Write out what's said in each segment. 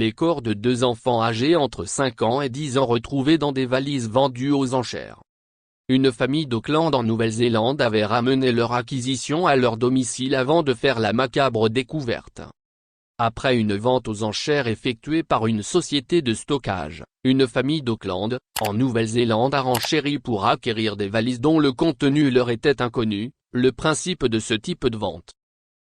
les corps de 2 enfants âgés entre 5 ans et 10 ans retrouvés dans des valises vendues aux enchères. Une famille d'Auckland en Nouvelle-Zélande avait ramené leur acquisition à leur domicile avant de faire la macabre découverte. Après une vente aux enchères effectuée par une société de stockage, une famille d'Auckland, en Nouvelle-Zélande a renchéri pour acquérir des valises dont le contenu leur était inconnu. Le principe de ce type de vente.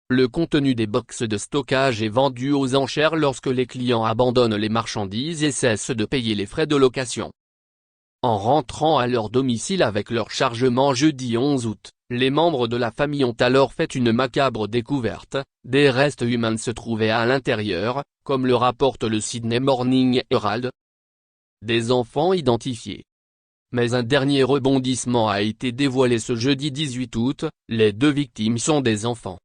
Le contenu des boxes de stockage est vendu aux enchères lorsque les clients abandonnent les marchandises et cessent de payer les frais de location. En rentrant à leur domicile avec leur chargement jeudi 11 août, les membres de la famille ont alors fait une macabre découverte. Des restes humains se trouvaient à l'intérieur, comme le rapporte le Sydney Morning Herald. Des enfants identifiés. Mais un dernier rebondissement a été dévoilé ce jeudi 18 août, les 2 victimes sont des enfants.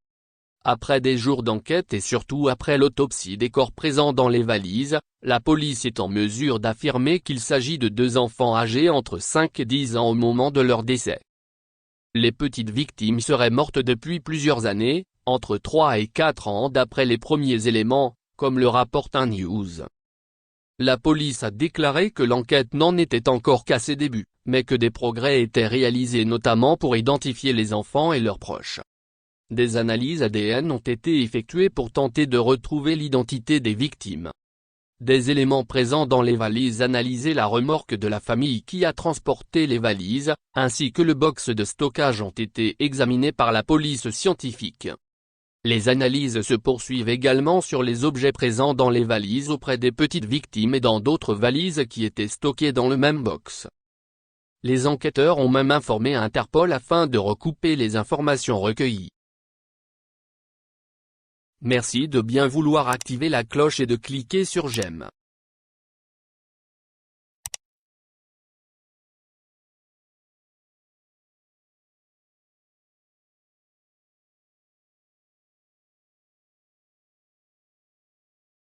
Après des jours d'enquête et surtout après l'autopsie des corps présents dans les valises, la police est en mesure d'affirmer qu'il s'agit de 2 enfants âgés entre 5 et 10 ans au moment de leur décès. Les petites victimes seraient mortes depuis plusieurs années, entre 3 et 4 ans d'après les premiers éléments, comme le rapporte un news. La police a déclaré que l'enquête n'en était encore qu'à ses débuts, mais que des progrès étaient réalisés notamment pour identifier les enfants et leurs proches. Des analyses ADN ont été effectuées pour tenter de retrouver l'identité des victimes. Des éléments présents dans les valises analysés, la remorque de la famille qui a transporté les valises, ainsi que le box de stockage ont été examinés par la police scientifique. Les analyses se poursuivent également sur les objets présents dans les valises auprès des petites victimes et dans d'autres valises qui étaient stockées dans le même box. Les enquêteurs ont même informé Interpol afin de recouper les informations recueillies. Merci de bien vouloir activer la cloche et de cliquer sur j'aime.